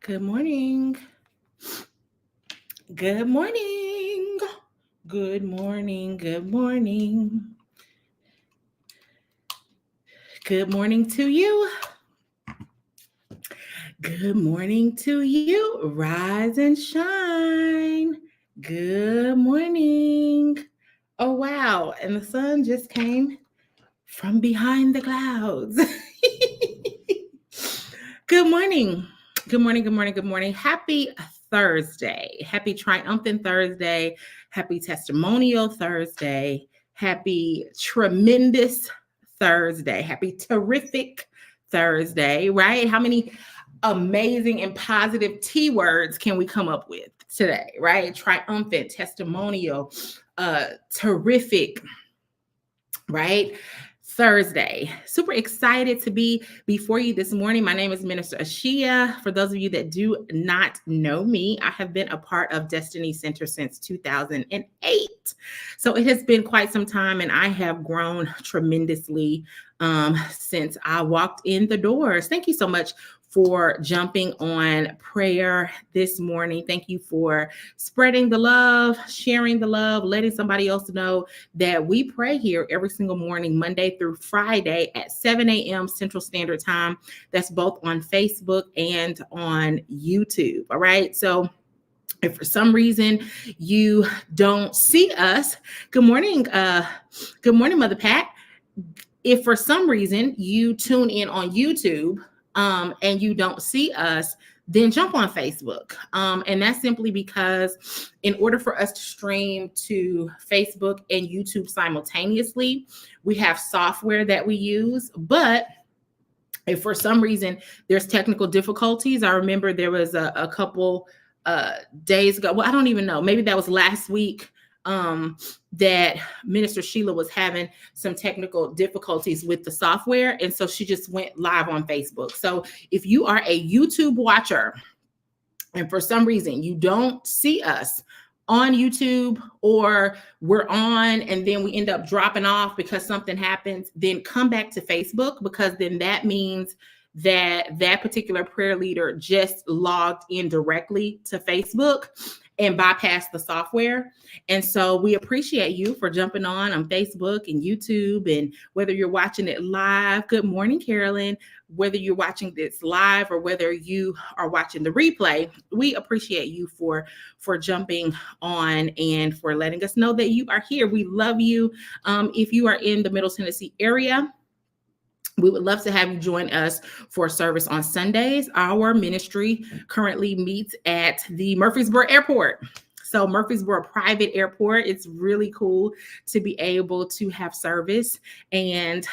Good morning. Good morning. Good morning. Good morning. Good morning to you. Good morning to you. Rise and shine. Good morning. Oh, wow. And the sun just came from behind the clouds. Good morning. Good morning. Good morning. Good morning. Happy Thursday. Happy Triumphant Thursday. Happy Testimonial Thursday. Happy Tremendous Thursday. Happy Terrific Thursday, right? How many amazing and positive T words can we come up with today, right? Triumphant, testimonial, terrific, right? Thursday. Super excited to be before you this morning. My name is Minister Asheia. For those of you that do not know me, I have been a part of Destiny Center since 2008. So it has been quite some time, and I have grown tremendously since I walked in the doors. Thank you so much for jumping on prayer this morning. Thank you for spreading the love, sharing the love, letting somebody else know that we pray here every single morning, Monday through Friday at 7 a.m. Central Standard Time. That's both on Facebook and on YouTube. All right. So if for some reason you don't see us, good morning. Good morning, Mother Pat. If for some reason you tune in on YouTube and you don't see us, then jump on Facebook. And that's simply because in order for us to stream to Facebook and YouTube simultaneously, we have software that we use. But if for some reason there's technical difficulties, I remember there was a couple days ago, well, I don't even know, maybe that was last week, that Minister Sheila was having some technical difficulties with the software. And so she just went live on Facebook. So if you are a YouTube watcher and for some reason you don't see us on YouTube, or we're on and then we end up dropping off because something happens, then come back to Facebook, because then that means that particular prayer leader just logged in directly to Facebook and bypassed the software. And so we appreciate you for jumping on Facebook and YouTube, and whether you're watching it live. Good morning, Carolyn. Whether you're watching this live or whether you are watching the replay, we appreciate you for jumping on and for letting us know that you are here. We love you. If you are in the Middle Tennessee area, we would love to have you join us for service on Sundays. Our ministry currently meets at the Murfreesboro Airport. So Murfreesboro Private Airport, it's really cool to be able to have service and,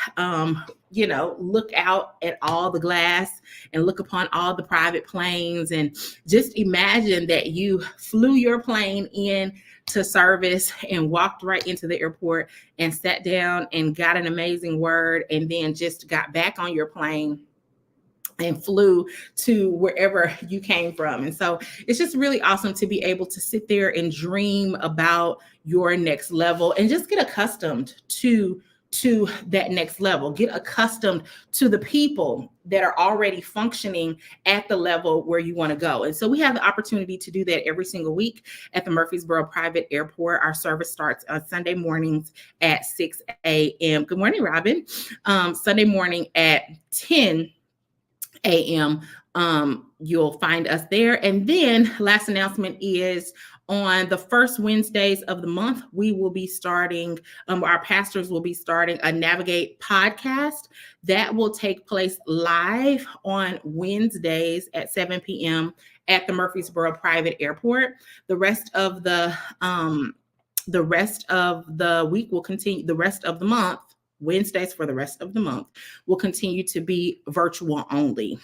look out at all the glass and look upon all the private planes, and just imagine that you flew your plane in to service and walked right into the airport and sat down and got an amazing word, and then just got back on your plane and flew to wherever you came from. And so it's just really awesome to be able to sit there and dream about your next level and just get accustomed to that next level. Get accustomed to the people that are already functioning at the level where you want to go. And so we have the opportunity to do that every single week at the Murfreesboro Private Airport. Our service starts on Sunday mornings at 6 a.m. Good morning, Robin. Sunday morning at 10 a.m. You'll find us there. And then last announcement is on the first Wednesdays of the month, we will be starting, our pastors will be starting a Navigate podcast that will take place live on Wednesdays at 7 p.m. at the Murfreesboro Private Airport. The rest of the week will continue, the rest of the month, Wednesdays for the rest of the month will continue to be virtual only.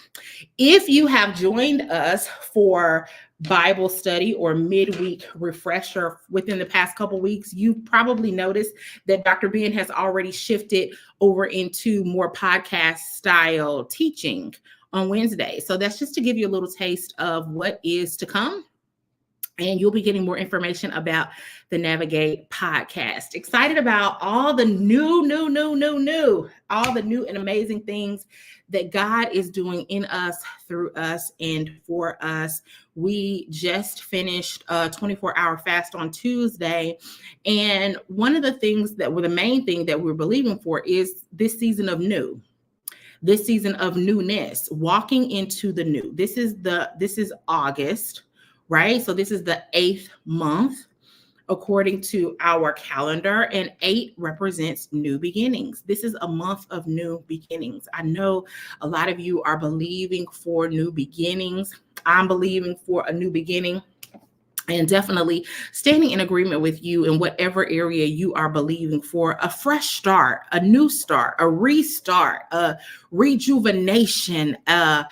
If you have joined us for Bible study or midweek refresher within the past couple weeks, you've probably noticed that Dr. Ben has already shifted over into more podcast style teaching on Wednesday. So that's just to give you a little taste of what is to come. And you'll be getting more information about the Navigate podcast. Excited about all the all the new and amazing things that God is doing in us, through us, and for us. We just finished a 24-hour fast on Tuesday. And one of the things that were the main thing that we're believing for is this season of new. This season of newness, walking into the new. This is August, right? So this is the 8th month according to our calendar, and 8 represents new beginnings. This is a month of new beginnings. I know a lot of you are believing for new beginnings. I'm believing for a new beginning, and definitely standing in agreement with you in whatever area you are believing for a fresh start, a new start, a restart, a rejuvenation, a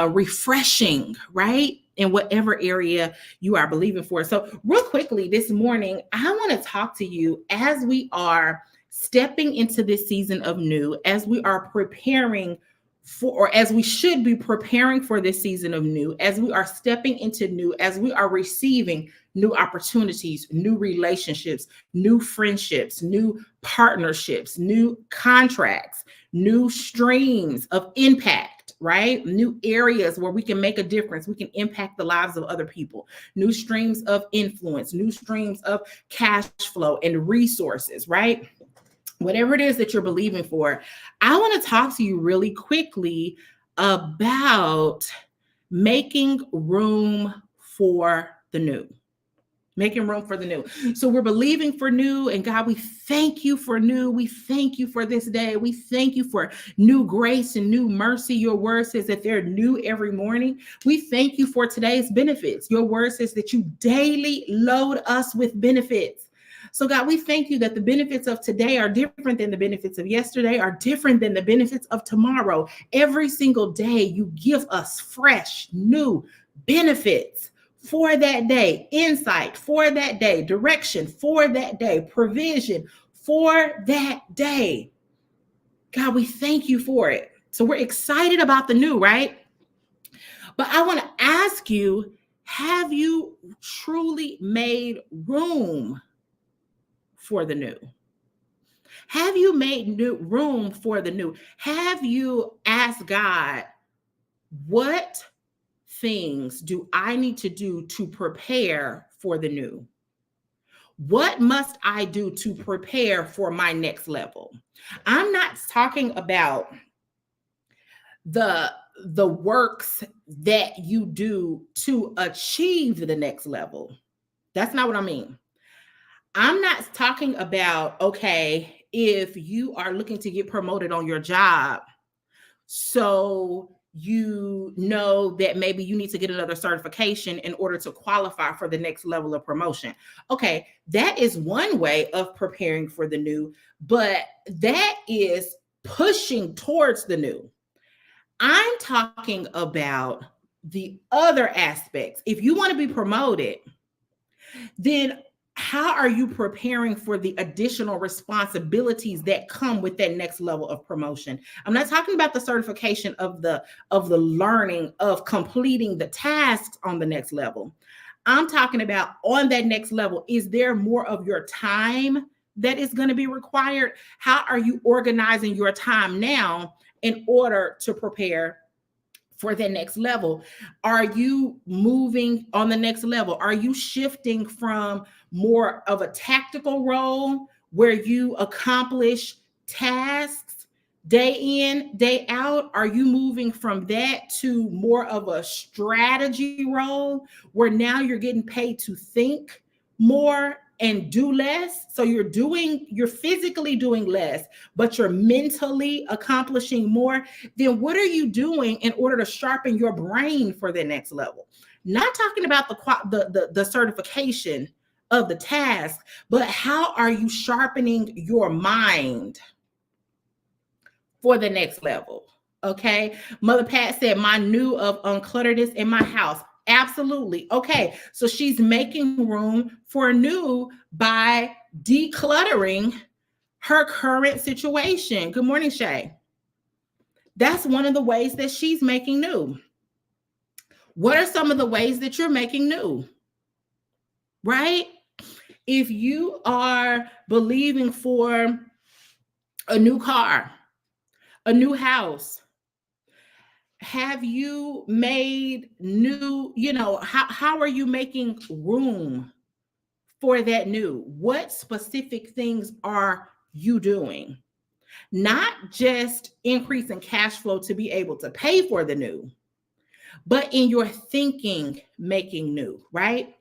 refreshing, right? In whatever area you are believing for. So real quickly this morning, I want to talk to you as we are stepping into this season of new, as we are preparing for, or as we should be preparing for this season of new, as we are stepping into new, as we are receiving new opportunities, new relationships, new friendships, new partnerships, new contracts, new streams of impact, right? New areas where we can make a difference. We can impact the lives of other people, new streams of influence, new streams of cash flow and resources, right? Whatever it is that you're believing for, I want to talk to you really quickly about making room for the new. Making room for the new. So we're believing for new, and God, we thank you for new. We thank you for this day. We thank you for new grace and new mercy. Your word says that they're new every morning. We thank you for today's benefits. Your word says that you daily load us with benefits. So God, we thank you that the benefits of today are different than the benefits of yesterday, are different than the benefits of tomorrow. Every single day you give us fresh, new benefits for that day, insight for that day, direction for that day, provision for that day. God, we thank you for it. So we're excited about the new, right? But I want to ask you, have you truly made room for the new? Have you made room for the new? Have you asked God, what things do I need to do to prepare for the new? What must I do to prepare for my next level? I'm not talking about the works that you do to achieve the next level. That's not what I mean. I'm not talking about, okay, if you are looking to get promoted on your job, so you know that maybe you need to get another certification in order to qualify for the next level of promotion. Okay, that is one way of preparing for the new, but that is pushing towards the new. I'm talking about the other aspects. If you want to be promoted, then how are you preparing for the additional responsibilities that come with that next level of promotion? I'm not talking about the certification of the learning of completing the tasks on the next level. I'm talking about on that next level, is there more of your time that is going to be required? How are you organizing your time now in order to prepare for the next level? Are you moving on the next level? Are you shifting from more of a tactical role where you accomplish tasks day in, day out? Are you moving from that to more of a strategy role where now you're getting paid to think more and do less? So you're physically doing less, but you're mentally accomplishing more. Then what are you doing in order to sharpen your brain for the next level? Not talking about the certification of the task, but how are you sharpening your mind for the next level? Okay. Mother Pat said, my new of unclutteredness in my house. Absolutely. Okay. So she's making room for new by decluttering her current situation. Good morning, Shay. That's one of the ways that she's making new. What are some of the ways that you're making new? right? If you are believing for a new car, a new house, have you made new, how are you making room for that new? What specific things are you doing? Not just increasing cash flow to be able to pay for the new, but in your thinking, making new, right?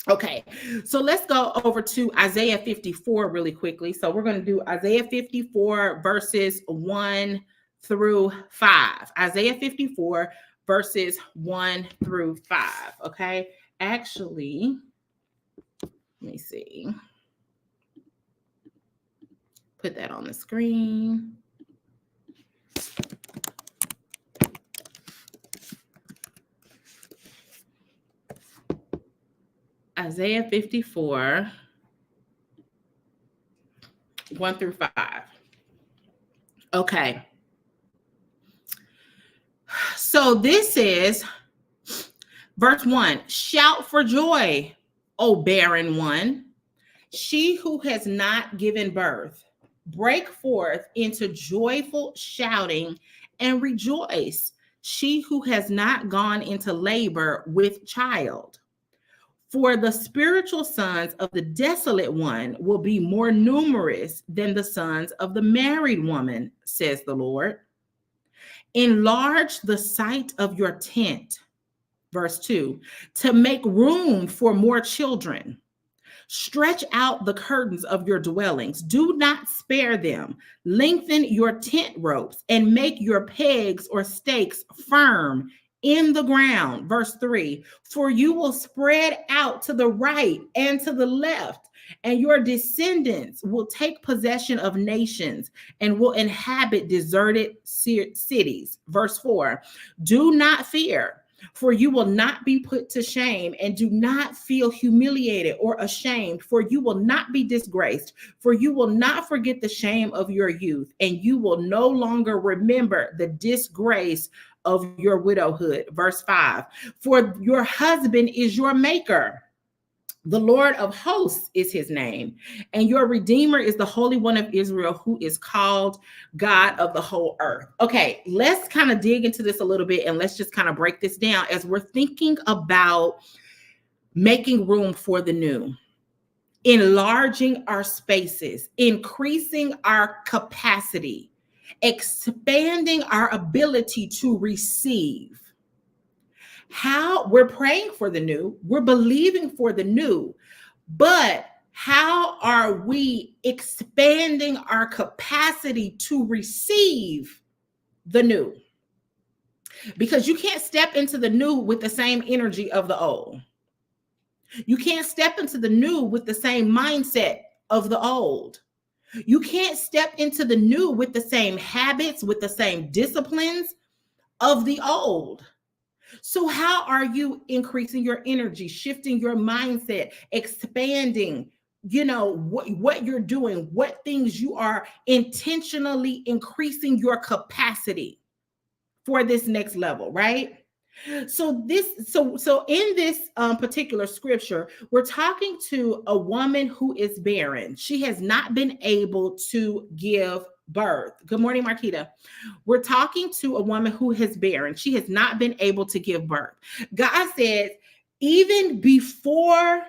Okay, so let's go over to Isaiah 54 really quickly. So we're going to do Isaiah 54 verses 1 through 5. Isaiah 54 verses 1 through 5. Okay, actually, let me see. Put that on the screen. Isaiah 54, 1 through 5. Okay. So this is verse 1. Shout for joy, O barren one, she who has not given birth. Break forth into joyful shouting and rejoice, she who has not gone into labor with child. For the spiritual sons of the desolate one will be more numerous than the sons of the married woman, says the Lord. Enlarge the site of your tent, verse 2, to make room for more children. Stretch out the curtains of your dwellings. Do not spare them. Lengthen your tent ropes and make your pegs or stakes firm in the ground. Verse 3, for you will spread out to the right and to the left, and your descendants will take possession of nations and will inhabit deserted cities. Verse 4, do not fear, for you will not be put to shame, and do not feel humiliated or ashamed, for you will not be disgraced, for you will not forget the shame of your youth, and you will no longer remember the disgrace of your widowhood. Verse 5, for your husband is your maker. The Lord of hosts is his name, and your Redeemer is the Holy One of Israel, who is called God of the whole earth. Okay, let's kind of dig into this a little bit, and let's just kind of break this down as we're thinking about making room for the new, enlarging our spaces, increasing our capacity, expanding our ability to receive. How we're praying for the new, we're believing for the new, but how are we expanding our capacity to receive the new? Because you can't step into the new with the same energy of the old. You can't step into the new with the same mindset of the old. You can't step into the new with the same habits, with the same disciplines of the old. So how are you increasing your energy, shifting your mindset, expanding, what you're doing, what things you are intentionally increasing your capacity for this next level, right? So in this particular scripture, we're talking to a woman who is barren. She has not been able to give birth. Good morning, Marquita. We're talking to a woman who is barren. She has not been able to give birth. God says, even before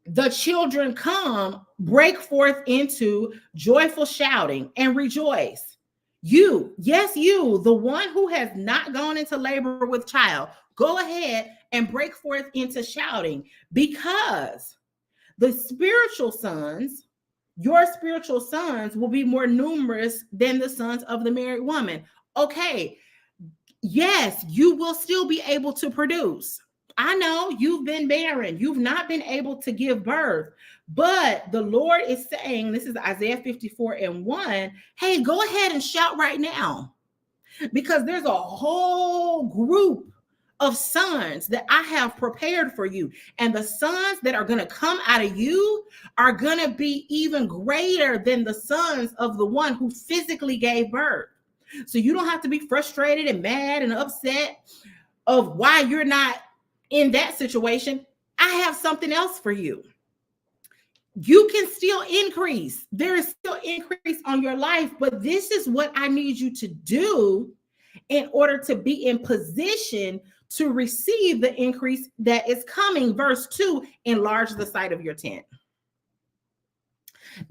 the children come, break forth into joyful shouting and rejoice. You, yes, you, the one who has not gone into labor with child, go ahead and break forth into shouting, because the spiritual sons, your spiritual sons, will be more numerous than the sons of the married woman. Okay, yes, you will still be able to produce. I know you've been barren. You've not been able to give birth. But the Lord is saying, this is Isaiah 54 and 1, hey, go ahead and shout right now, because there's a whole group of sons that I have prepared for you. And the sons that are going to come out of you are going to be even greater than the sons of the one who physically gave birth. So you don't have to be frustrated and mad and upset of why you're not in that situation. I have something else for you. You can still increase. There is still increase on your life, but this is what I need you to do in order to be in position to receive the increase that is coming. Verse 2, enlarge the site of your tent.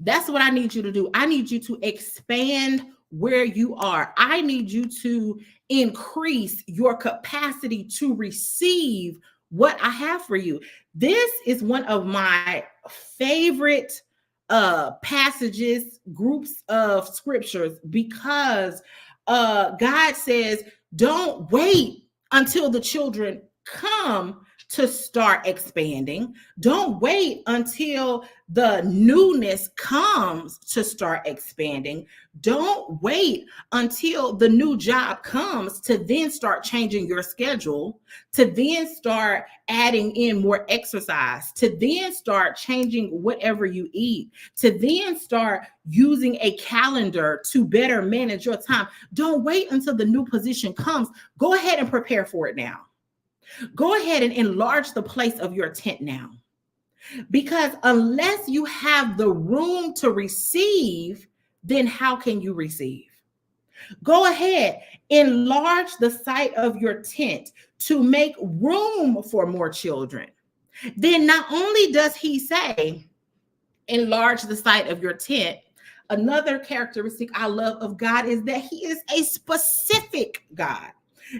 That's what I need you to do. I need you to expand where you are. I need you to increase your capacity to receive what I have for you. This is one of my favorite passages, groups of scriptures, because God says, don't wait until the children come to start expanding. Don't wait until the newness comes to start expanding. Don't wait until the new job comes to then start changing your schedule, to then start adding in more exercise, to then start changing whatever you eat, to then start using a calendar to better manage your time. Don't wait until the new position comes. Go ahead and prepare for it now. Go ahead and enlarge the place of your tent now. Because unless you have the room to receive, then how can you receive? Go ahead, enlarge the site of your tent to make room for more children. Then not only does he say, enlarge the site of your tent, another characteristic I love of God is that he is a specific God.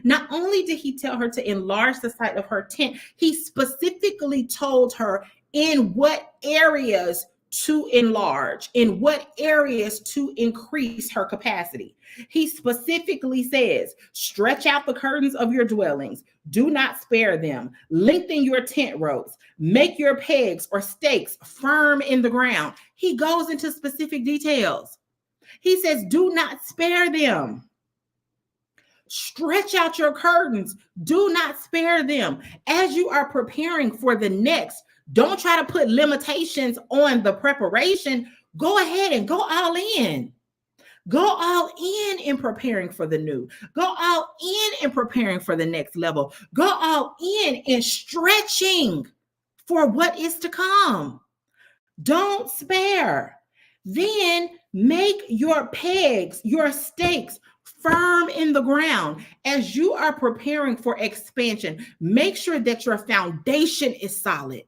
Not only did he tell her to enlarge the site of her tent, he specifically told her in what areas to enlarge, in what areas to increase her capacity. He specifically says, stretch out the curtains of your dwellings. Do not spare them. Lengthen your tent ropes. Make your pegs or stakes firm in the ground. He goes into specific details. He says, do not spare them. Stretch out your curtains. Do not spare them. As you are preparing for the next, don't try to put limitations on the preparation. Go ahead and go all in. Go all in preparing for the new. Go all in preparing for the next level. Go all in stretching for what is to come. Don't spare. Then make your pegs, your stakes firm in the ground. As you are preparing for expansion, make sure that your foundation is solid,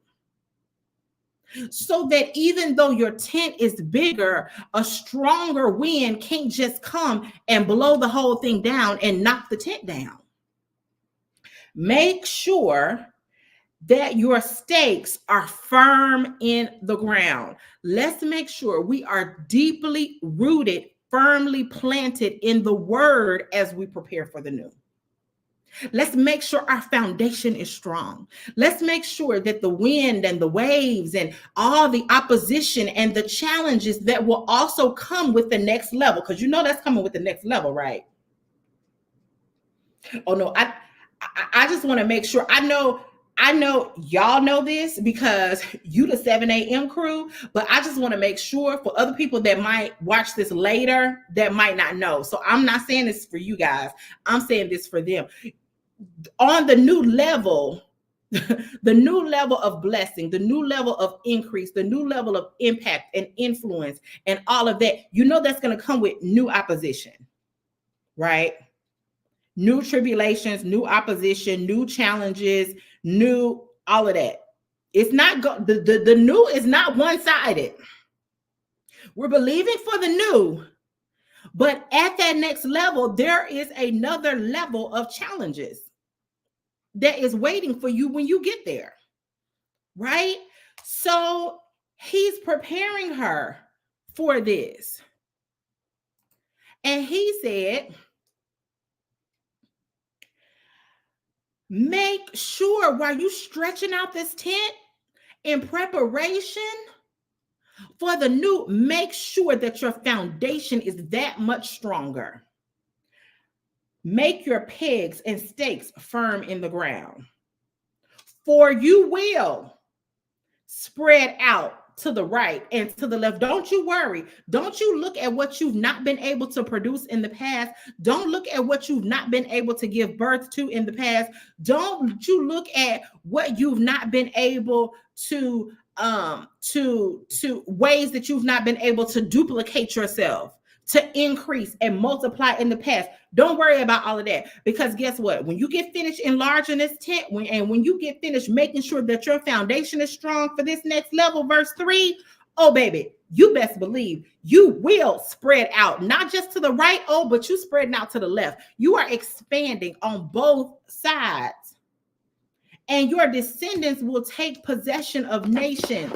so that even though your tent is bigger, a stronger wind can't just come and blow the whole thing down and knock the tent down. Make sure that your stakes are firm in the ground. Let's make sure we are deeply rooted, firmly planted in the word as we prepare for the new. Let's make sure our foundation is strong. Let's make sure that the wind and the waves and all the opposition and the challenges that will also come with the next level, because you know that's coming with the next level, right? Oh no, I just want to make sure. I know y'all know this because you the 7 a.m. crew, but I just want to make sure for other people that might watch this later that might not know. So I'm not saying this for you guys. I'm saying this for them. On the new level, the new level of blessing, the new level of increase, the new level of impact and influence and all of that, you know that's going to come with new opposition, right? New tribulations, new opposition, new challenges, new all of that. It's not the new is not one-sided. We're believing for the new, but at that next level, there is another level of challenges that is waiting for you when you get there, right? So he's preparing her for this. And he said, make sure while you stretching out this tent in preparation for the new, make sure that your foundation is that much stronger. Make your pegs and stakes firm in the ground. For you will spread out to the right and to the left. Don't you worry. Don't you look at what you've not been able to produce in the past. Don't look at what you've not been able to give birth to in the past. Don't you look at what you've not been able to ways that you've not been able to duplicate yourself, to increase and multiply in the past. Don't worry about all of that, because guess what? When you get finished enlarging this tent, when you get finished making sure that your foundation is strong for this next level, verse 3, oh baby, you best believe you will spread out, not just to the right, oh, but you spreading out to the left. You are expanding on both sides, and your descendants will take possession of nations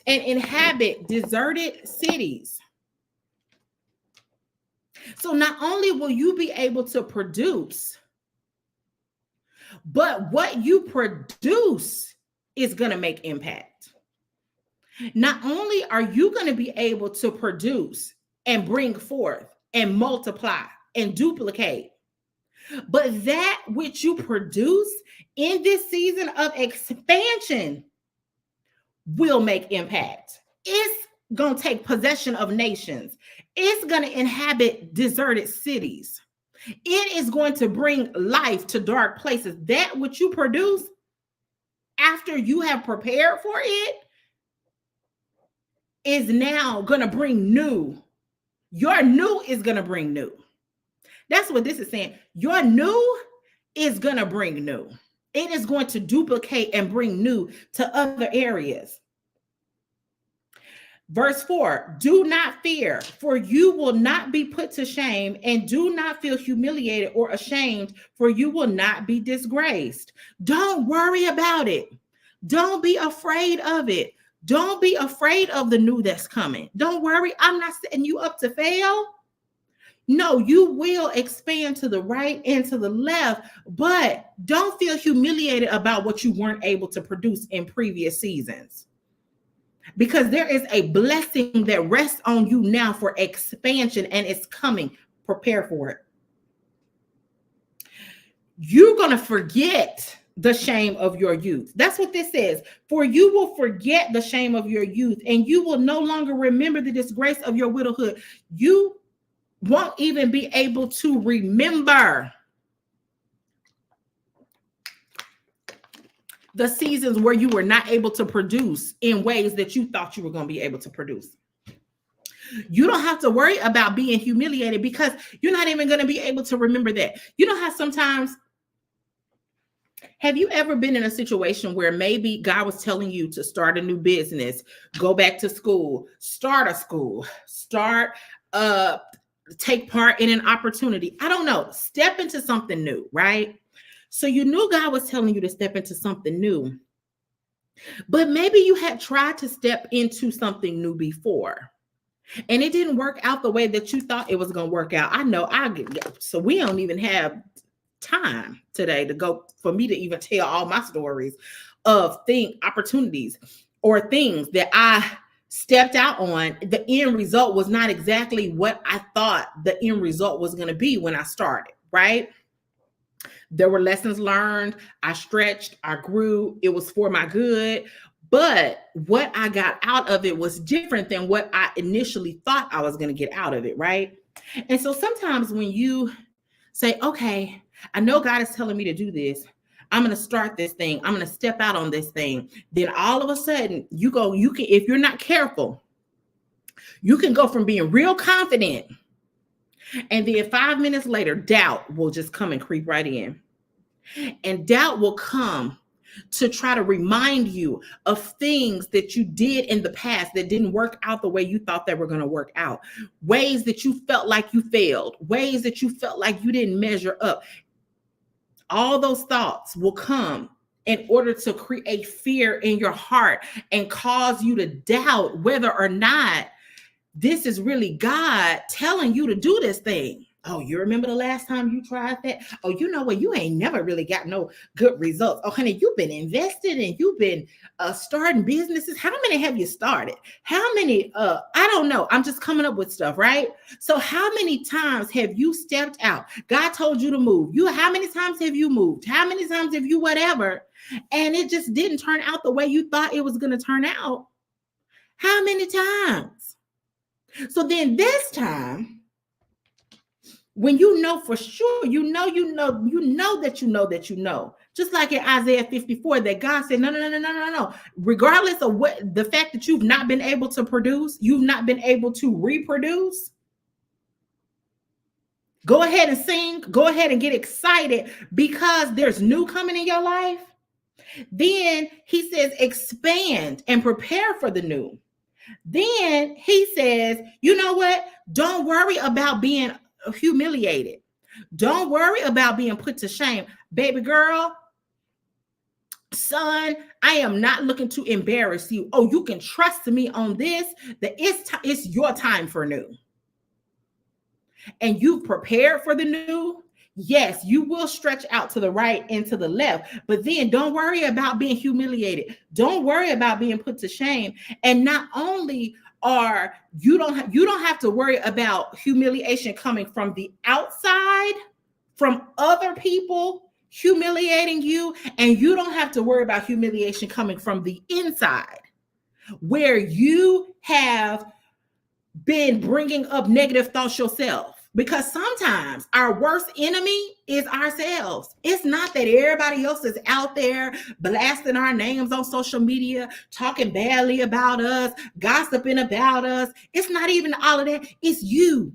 and inhabit deserted cities. So not only will you be able to produce, but what you produce is going to make impact. Not only are you going to be able to produce and bring forth and multiply and duplicate, but that which you produce in this season of expansion will make impact. It's going to take possession of nations. It's going to inhabit deserted cities. It is going to bring life to dark places. That which you produce after you have prepared for it is now going to bring new. Your new is going to bring new. That's what this is saying. Your new is going to bring new. It is going to duplicate and bring new to other areas. Verse 4, do not fear, for you will not be put to shame, and do not feel humiliated or ashamed, for you will not be disgraced. Don't worry about it. Don't be afraid of it. Don't be afraid of the new that's coming. Don't worry. I'm not setting you up to fail. No, you will expand to the right and to the left, but don't feel humiliated about what you weren't able to produce in previous seasons. Because there is a blessing that rests on you now for expansion, and it's coming. Prepare for it. You're going to forget the shame of your youth. That's what this says. For you will forget the shame of your youth, and you will no longer remember the disgrace of your widowhood. You won't even be able to remember the seasons where you were not able to produce in ways that you thought you were going to be able to produce. You don't have to worry about being humiliated, because you're not even going to be able to remember that. You know how sometimes, have you ever been in a situation where maybe God was telling you to start a new business, go back to school, start a school, take part in an opportunity? I don't know, step into something new, right? So you knew God was telling you to step into something new, but maybe you had tried to step into something new before, and it didn't work out the way that you thought it was going to work out. I know so we don't even have time today to go for me to even tell all my stories of opportunities or things that I stepped out on. The end result was not exactly what I thought the end result was going to be when I started, right? There were lessons learned. I stretched, I grew. It was for my good. But what I got out of it was different than what I initially thought I was going to get out of it, right? And so sometimes when you say, okay, I know God is telling me to do this, I'm going to start this thing, I'm going to step out on this thing, then all of a sudden you can, if you're not careful, you can go from being real confident, and then 5 minutes later, doubt will just come and creep right in. And doubt will come to try to remind you of things that you did in the past that didn't work out the way you thought they were going to work out, ways that you felt like you failed, ways that you felt like you didn't measure up. All those thoughts will come in order to create fear in your heart and cause you to doubt whether or not this is really God telling you to do this thing. Oh, you remember the last time you tried that? Oh, you know what? You ain't never really got no good results. Oh, honey, you've been invested and you've been starting businesses. How many have you started? How many? I don't know. I'm just coming up with stuff, right? So, how many times have you stepped out? God told you to move. How many times have you moved? How many times have you whatever? And it just didn't turn out the way you thought it was going to turn out. How many times? So then this time, when you know for sure, just like in Isaiah 54, that God said, no. Regardless of what the fact that you've not been able to produce, you've not been able to reproduce, go ahead and sing, go ahead and get excited because there's new coming in your life. Then he says, expand and prepare for the new. Then he says, you know what? Don't worry about being humiliated. Don't worry about being put to shame. Baby girl, son, I am not looking to embarrass you. Oh, you can trust me on this, that it's your time for new. And you've prepared for the new. Yes, you will stretch out to the right and to the left, but then don't worry about being humiliated. Don't worry about being put to shame. And not only are you don't have to worry about humiliation coming from the outside, from other people humiliating you, and you don't have to worry about humiliation coming from the inside, where you have been bringing up negative thoughts yourself. Because sometimes our worst enemy is ourselves. It's not that everybody else is out there blasting our names on social media, talking badly about us, gossiping about us. It's not even all of that. It's you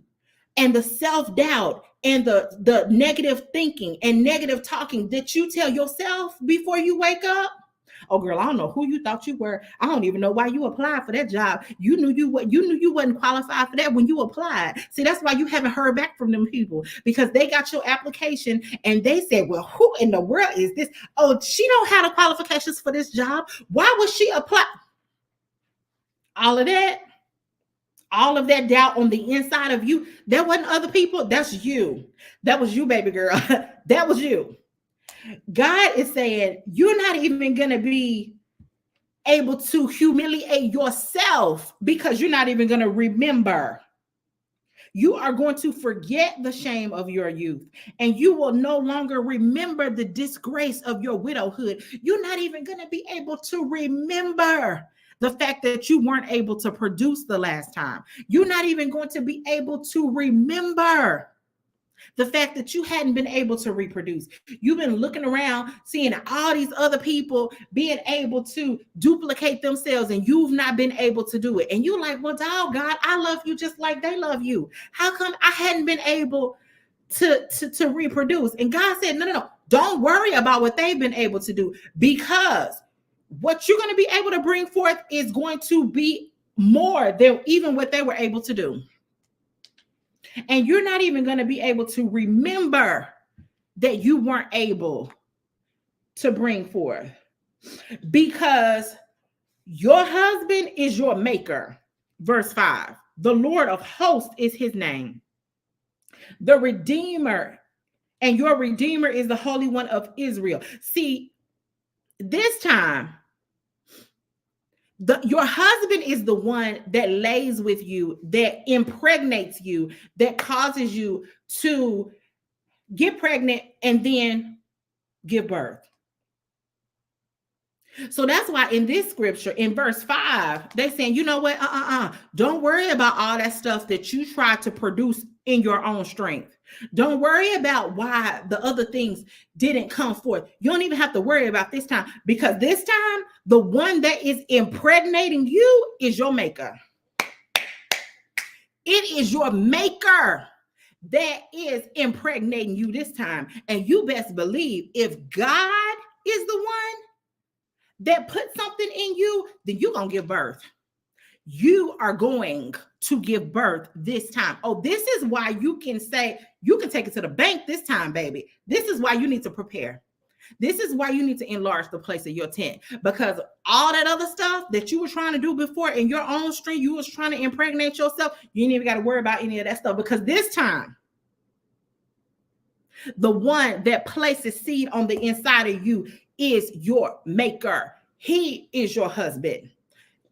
and the self-doubt and the negative thinking and negative talking that you tell yourself before you wake up. Oh, girl, I don't know who you thought you were. I don't even know why you applied for that job. You knew you wasn't qualified for that when you applied. See, that's why you haven't heard back from them people, because they got your application and they said, well, who in the world is this? Oh, she don't have the qualifications for this job. Why would she apply? All of that doubt on the inside of you, that wasn't other people. That's you. That was you, baby girl. That was you. God is saying you're not even going to be able to humiliate yourself because you're not even going to remember. You are going to forget the shame of your youth, and you will no longer remember the disgrace of your widowhood. You're not even going to be able to remember the fact that you weren't able to produce the last time. You're not even going to be able to remember the fact that you hadn't been able to reproduce. You've been looking around, seeing all these other people being able to duplicate themselves, and you've not been able to do it. And you're like, well, dog, God, I love you just like they love you. How come I hadn't been able to reproduce? And God said, no. Don't worry about what they've been able to do, because what you're going to be able to bring forth is going to be more than even what they were able to do. And you're not even going to be able to remember that you weren't able to bring forth, because your husband is your maker. Verse 5, the Lord of hosts is his name. The Redeemer, and your Redeemer is the Holy One of Israel. See, this time, your husband is the one that lays with you, that impregnates you, that causes you to get pregnant and then give birth. So that's why in this scripture, in verse 5, they're saying, you know what? Don't worry about all that stuff that you try to produce in your own strength. Don't worry about why the other things didn't come forth. You don't even have to worry about this time, because this time, the one that is impregnating you is your maker. It is your maker that is impregnating you this time. And you best believe, if God is the one that put something in you, then you're going to give birth. You are going to give birth this time. Oh, this is why you can say, you can take it to the bank this time, baby. This is why you need to prepare. This is why you need to enlarge the place of your tent, because all that other stuff that you were trying to do before in your own strength, you was trying to impregnate yourself. You ain't even got to worry about any of that stuff, because this time The one that places seed on the inside of you is your maker. He is your husband.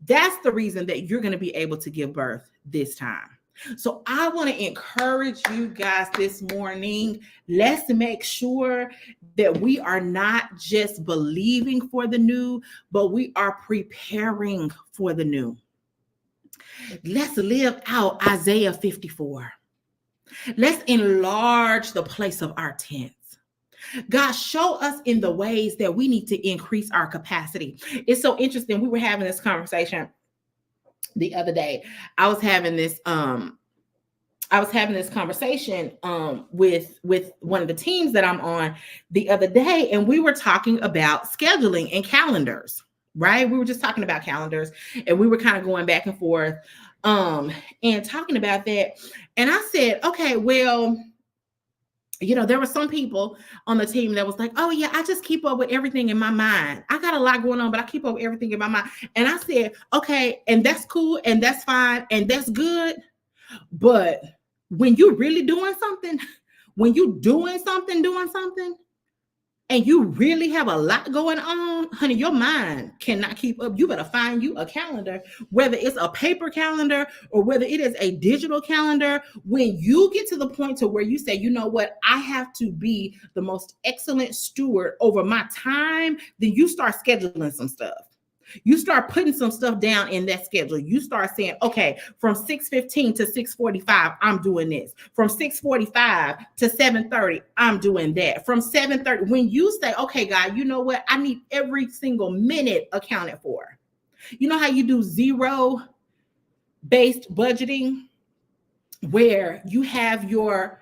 That's the reason that you're going to be able to give birth this time. So I want to encourage you guys this morning. Let's make sure that we are not just believing for the new, but we are preparing for the new. Let's live out Isaiah 54. Let's enlarge the place of our tents. God, show us in the ways that we need to increase our capacity. It's so interesting. We were having this conversation the other day. I was having this conversation with one of the teams that I'm on the other day, and we were talking about scheduling and calendars, right? We were just talking about calendars, and we were kind of going back and forth and talking about that. And I said, okay, well, there were some people on the team that was like, oh yeah, I just keep up with everything in my mind. I got a lot going on, but I keep up with everything in my mind. And I said, okay, and that's cool, and that's fine, and that's good. But when you're really doing something, and you really have a lot going on, honey, your mind cannot keep up. You better find you a calendar, whether it's a paper calendar or whether it is a digital calendar. When you get to the point to where you say, you know what, I have to be the most excellent steward over my time, then you start scheduling some stuff. You start putting some stuff down in that schedule. You start saying, okay, from 6:15 to 6:45, I'm doing this. From 6:45 to 7:30, I'm doing that. From 7:30, when you say, okay, God, you know what? I need every single minute accounted for. You know how you do zero-based budgeting, where you have your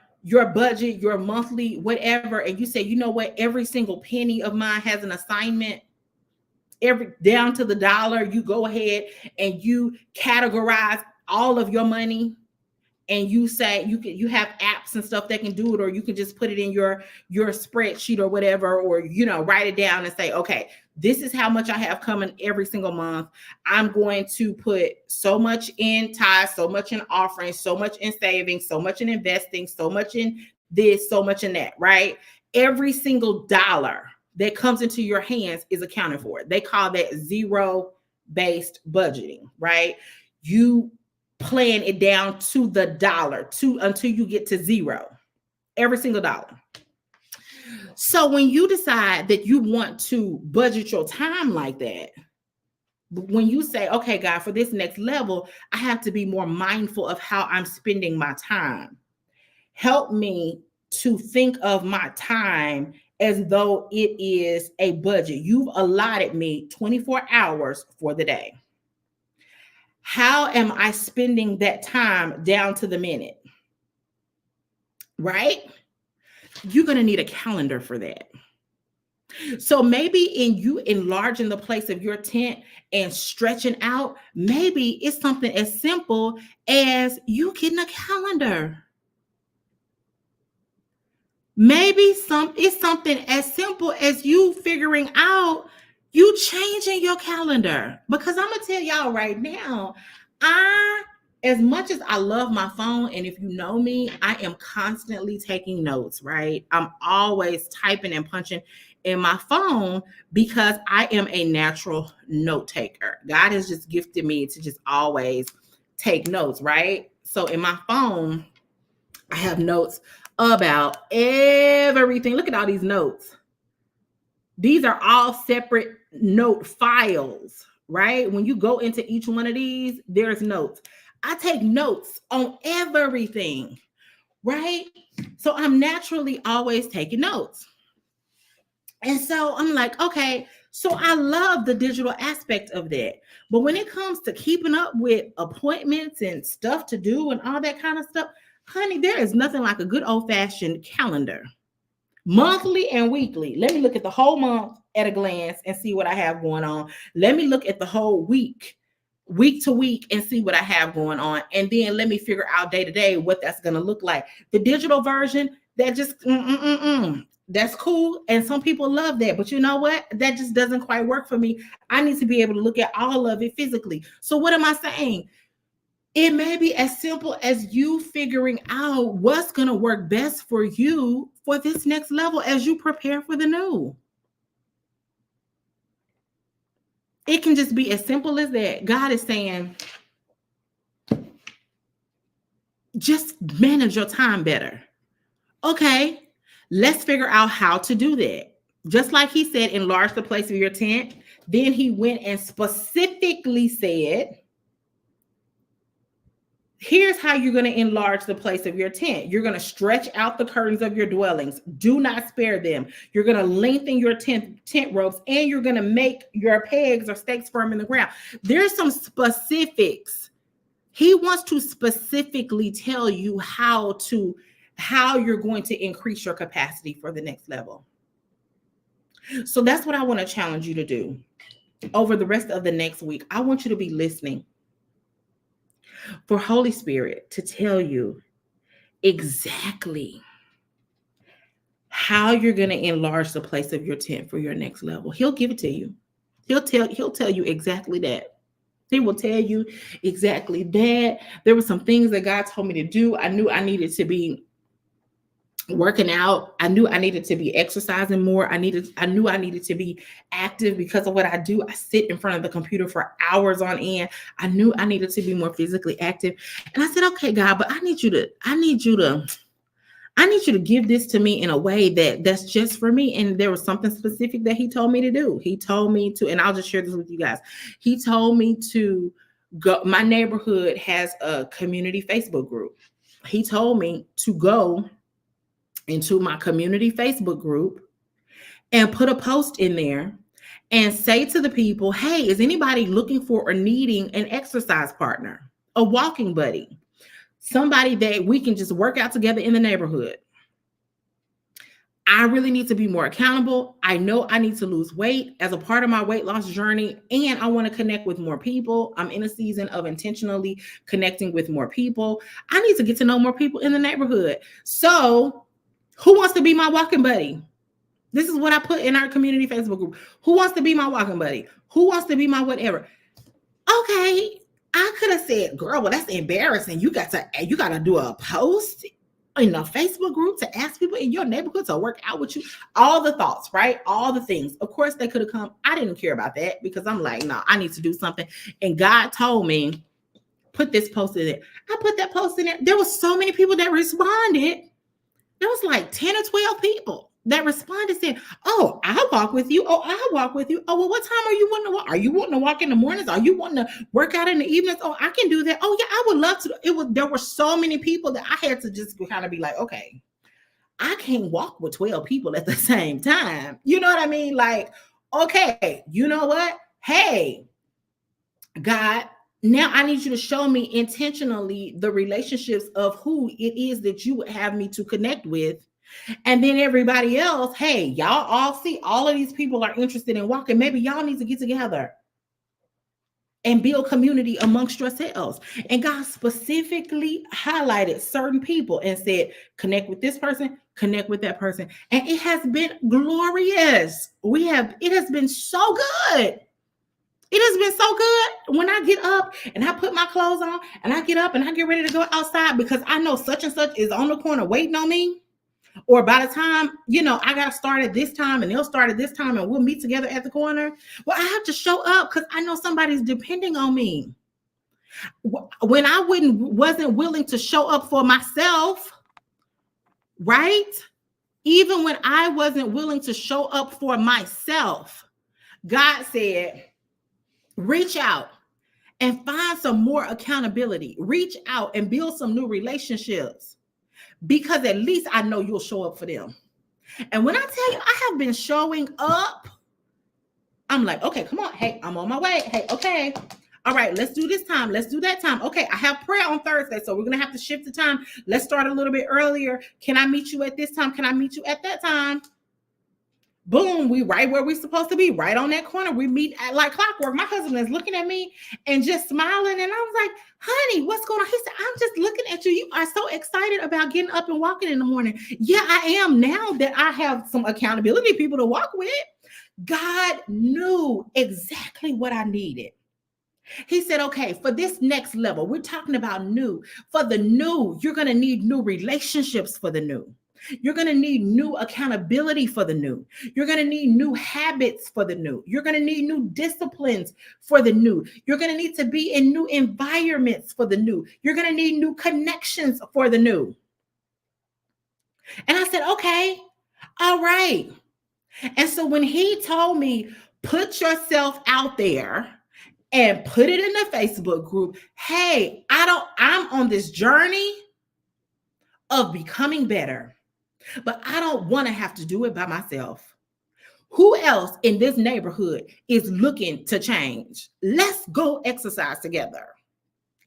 budget, your monthly, whatever, and you say, you know what? Every single penny of mine has an assignment. Every down to the dollar, you go ahead and you categorize all of your money, and you say you have apps and stuff that can do it, or you can just put it in your spreadsheet or whatever, or write it down and say, okay, this is how much I have coming every single month. I'm going to put so much in tithes, so much in offerings, so much in savings, so much in investing, so much in this, so much in that, right? Every single dollar that comes into your hands is accounted for. They call that zero-based budgeting, right? You plan it down to the dollar until you get to zero, every single dollar. So when you decide that you want to budget your time like that, when you say, okay, God, for this next level, I have to be more mindful of how I'm spending my time. Help me to think of my time as though it is a budget. You've allotted me 24 hours for the day. How am I spending that time down to the minute? Right? You're going to need a calendar for that. So maybe in you enlarging the place of your tent and stretching out, maybe it's something as simple as you getting a calendar. Maybe it's something as simple as you figuring out you changing your calendar. Because I'm going to tell y'all right now, as much as I love my phone, and if you know me, I am constantly taking notes, right? I'm always typing and punching in my phone because I am a natural note taker. God has just gifted me to just always take notes, right? So in my phone, I have notes about everything. Look at all these notes. These are all separate note files, right? When you go into each one of these, there's notes. I take notes on everything, right? So I'm naturally always taking notes. And so I'm like, okay, so I love the digital aspect of that. But when it comes to keeping up with appointments and stuff to do and all that kind of stuff, honey, there is nothing like a good old-fashioned calendar, monthly and weekly. Let me look at the whole month at a glance and see what I have going on. Let me look at the whole week to week, and see what I have going on. And then let me figure out day to day what that's going to look like. The digital version, that just, that's cool. And some people love that. But you know what? That just doesn't quite work for me. I need to be able to look at all of it physically. So what am I saying? It may be as simple as you figuring out what's going to work best for you for this next level as you prepare for the new. It can just be as simple as that. God is saying, just manage your time better. Okay, let's figure out how to do that. Just like he said, enlarge the place of your tent. Then he went and specifically said, here's how you're going to enlarge the place of your tent. You're going to stretch out the curtains of your dwellings. Do not spare them. You're going to lengthen your tent ropes, and you're going to make your pegs or stakes firm in the ground. There's some specifics. He wants to specifically tell you how you're going to increase your capacity for the next level. So that's what I want to challenge you to do over the rest of the next week. I want you to be listening for Holy Spirit to tell you exactly how you're going to enlarge the place of your tent for your next level. He'll give it to you. He'll tell you exactly that. He will tell you exactly that. There were some things that God told me to do. I knew I needed to be working out. I knew I needed to be exercising more. I knew I needed to be active because of what I do. I sit in front of the computer for hours on end. I knew I needed to be more physically active. And I said, okay, God, but I need you to give this to me in a way that's just for me. And there was something specific that he told me to do. He told me to, and I'll just share this with you guys. He told me to go. My neighborhood has a community Facebook group. He told me to go into my community Facebook group and put a post in there and say to the people, hey, is anybody looking for or needing an exercise partner, a walking buddy, somebody that we can just work out together in the neighborhood? I really need to be more accountable. I know I need to lose weight as a part of my weight loss journey, and I want to connect with more people. I'm in a season of intentionally connecting with more people. I need to get to know more people in the neighborhood. So who wants to be my walking buddy? This is what I put in our community Facebook group. Who wants to be my walking buddy? Who wants to be my whatever? Okay, I could have said, girl, well, that's embarrassing. You got to do a post in a Facebook group to ask people in your neighborhood to work out with you. All the thoughts, right? All the things. Of course, they could have come. I didn't care about that because I'm like, no, I need to do something. And God told me, put this post in there. I put that post in there. There was so many people that responded. There was like 10 or 12 people that responded saying, oh, I'll walk with you. Oh, I'll walk with you. Oh, well, what time are you wanting to walk? Are you wanting to walk in the mornings? Are you wanting to work out in the evenings? Oh, I can do that. Oh, yeah, I would love to. There were so many people that I had to just kind of be like, okay, I can't walk with 12 people at the same time. You know what I mean? Like, okay, you know what? Hey, God, now I need you to show me intentionally the relationships of who it is that you would have me to connect with. And then everybody else, hey, y'all all see all of these people are interested in walking. Maybe y'all need to get together and build community amongst yourselves. And God specifically highlighted certain people and said, connect with this person, connect with that person. And it has been glorious. It has been so good. It has been so good when I get up and I put my clothes on and I get up and I get ready to go outside because I know such and such is on the corner waiting on me. Or by the time, I got to start at this time and they'll start at this time and we'll meet together at the corner. Well, I have to show up because I know somebody's depending on me. When I wasn't willing to show up for myself, right? Even when I wasn't willing to show up for myself, God said, reach out and find some more accountability. Reach out and build some new relationships because at least I know you'll show up for them. And when I tell you, I have been showing up, I'm like, okay, come on. Hey, I'm on my way. Hey, okay. All right, let's do this time. Let's do that time. Okay, I have prayer on Thursday, so we're going to have to shift the time. Let's start a little bit earlier. Can I meet you at this time? Can I meet you at that time? Boom, we right where we're supposed to be, right on that corner. We meet at like clockwork. My husband is looking at me and just smiling. And I was like, honey, what's going on? He said, I'm just looking at you. You are so excited about getting up and walking in the morning. Yeah, I am now that I have some accountability people to walk with. God knew exactly what I needed. He said, okay, for this next level, we're talking about new. For the new, you're going to need new relationships for the new. You're going to need new accountability for the new. You're going to need new habits for the new. You're going to need new disciplines for the new. You're going to need to be in new environments for the new. You're going to need new connections for the new. And I said, okay, all right. And so when he told me, put yourself out there and put it in the Facebook group, hey, I'm on this journey of becoming better, but I don't want to have to do it by myself. Who else in this neighborhood is looking to change? Let's go exercise together.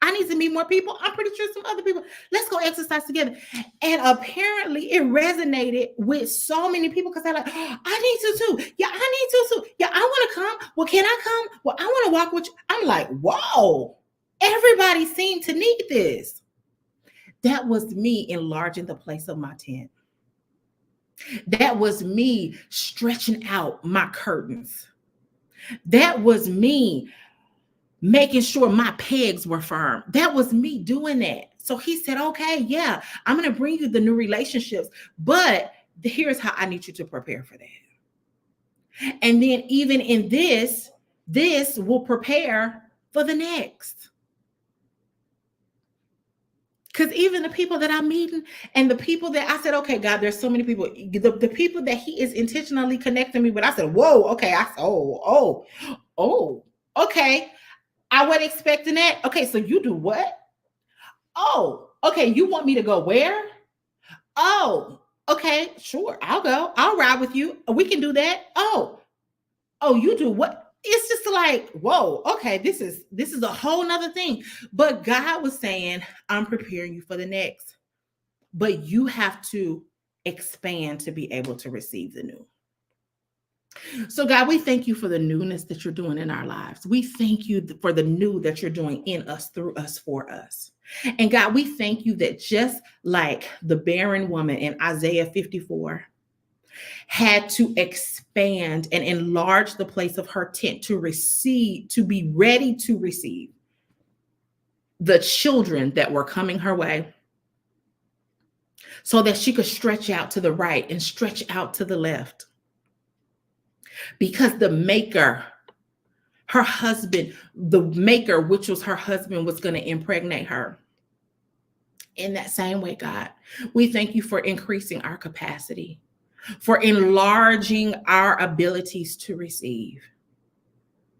I need to meet more people. I'm pretty sure some other people. Let's go exercise together. And apparently it resonated with so many people because they're like, oh, I need to too. Yeah, I need to too. Yeah, I want to come. Well, can I come? Well, I want to walk with you. I'm like, whoa, everybody seemed to need this. That was me enlarging the place of my tent. That was me stretching out my curtains. That was me making sure my pegs were firm. That was me doing that. So he said, okay, yeah, I'm going to bring you the new relationships, but here's how I need you to prepare for that. And then even in this will prepare for the next. Because even the people that I'm meeting and the people that I said, okay, God, there's so many people, the people that he is intentionally connecting me with, I said, whoa, okay. I said, okay. I wasn't expecting that. Okay, so you do what? Oh, okay. You want me to go where? Oh, okay, sure. I'll go. I'll ride with you. We can do that. Oh, you do what? It's just like, whoa, okay, this is a whole nother thing. But God was saying, I'm preparing you for the next. But you have to expand to be able to receive the new. So, God, we thank you for the newness that you're doing in our lives. We thank you for the new that you're doing in us, through us, for us. And God, we thank you that just like the barren woman in Isaiah 54 had to expand and enlarge the place of her tent to receive, to be ready to receive the children that were coming her way, so that she could stretch out to the right and stretch out to the left. Because the maker, her husband, the maker, which was her husband, was going to impregnate her. In that same way, God, we thank you for increasing our capacity, for enlarging our abilities to receive.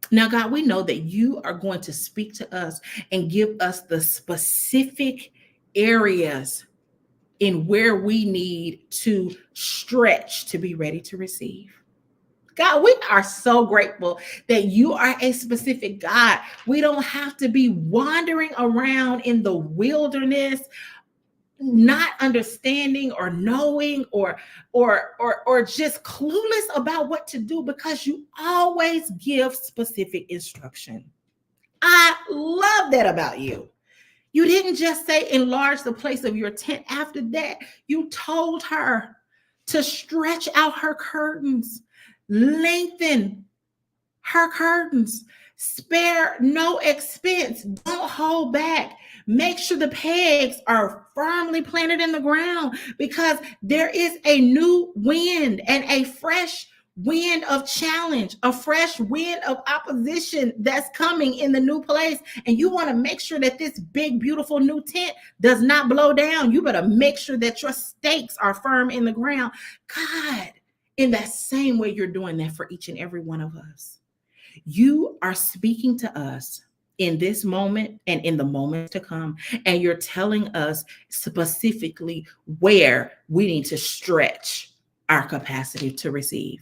Now, God, we know that you are going to speak to us and give us the specific areas in where we need to stretch to be ready to receive. God, we are so grateful that you are a specific God. We don't have to be wandering around in the wilderness, not understanding or knowing or just clueless about what to do, because you always give specific instruction. I love that about you. You didn't just say enlarge the place of your tent. After that, you told her to stretch out her curtains, lengthen her curtains, spare no expense, don't hold back. Make sure the pegs are firmly planted in the ground, because there is a new wind and a fresh wind of challenge, a fresh wind of opposition that's coming in the new place. And you want to make sure that this big, beautiful new tent does not blow down. You better make sure that your stakes are firm in the ground. God, in that same way, you're doing that for each and every one of us. You are speaking to us in this moment and in the moments to come, and you're telling us specifically where we need to stretch our capacity to receive.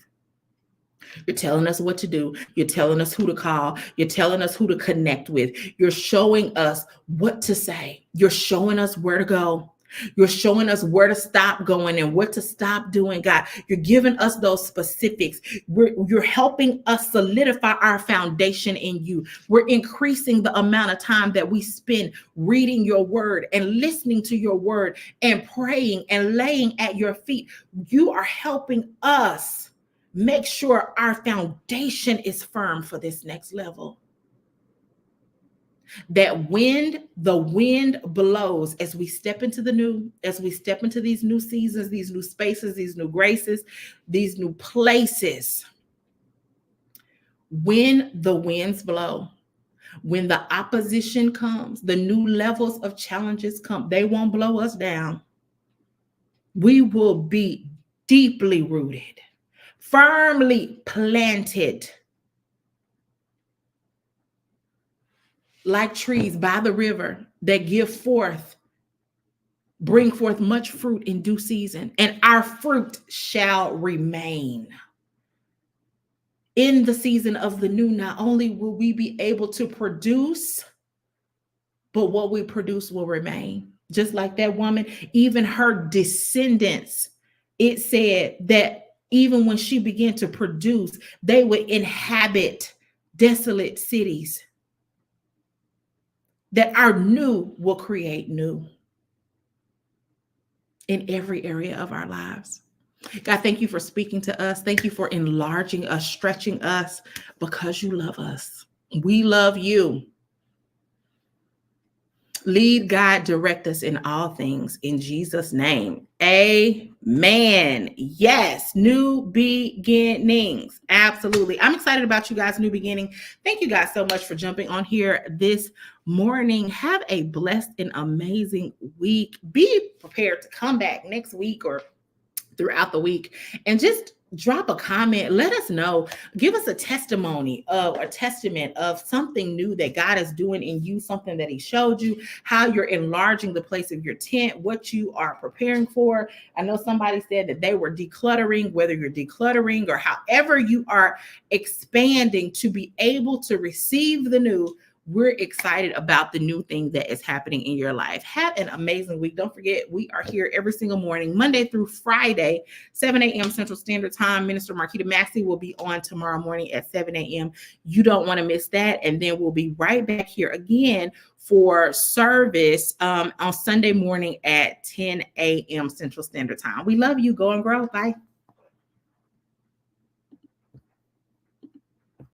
You're telling us what to do. You're telling us who to call. You're telling us who to connect with. You're showing us what to say. You're showing us where to go. You're showing us where to stop going and what to stop doing, God. You're giving us those specifics. You're helping us solidify our foundation in you. We're increasing the amount of time that we spend reading your word and listening to your word and praying and laying at your feet. You are helping us make sure our foundation is firm for this next level. that the wind blows as we step into the new, as we step into these new seasons, these new spaces, these new graces, these new places. When the winds blow, when the opposition comes, the new levels of challenges come, they won't blow us down. We will be deeply rooted, firmly planted, like trees by the river that bring forth much fruit in due season, and our fruit shall remain. In the season of the new, not only will we be able to produce, but what we produce will remain. Just like that woman, even her descendants, it said that even when she began to produce, they would inhabit desolate cities. That our new will create new in every area of our lives. God, thank you for speaking to us. Thank you for enlarging us, stretching us, because you love us. We love you. Lead, God, direct us in all things. In Jesus' name, amen. Yes, new beginnings. Absolutely. I'm excited about you guys' new beginning. Thank you guys so much for jumping on here this morning. Have a blessed and amazing week. Be prepared to come back next week or throughout the week and just drop a comment. Let us know. Give us a testimony of a testament of something new that God is doing in you, something that he showed you, how you're enlarging the place of your tent, what you are preparing for. I know somebody said that they were decluttering, whether you're decluttering or however you are expanding to be able to receive the new. We're excited about the new thing that is happening in your life. Have an amazing week. Don't forget, we are here every single morning, Monday through Friday, 7 a.m. Central Standard Time. Minister Marquita Maxey will be on tomorrow morning at 7 a.m. You don't want to miss that. And then we'll be right back here again for service on Sunday morning at 10 a.m. Central Standard Time. We love you. Go and grow. Bye.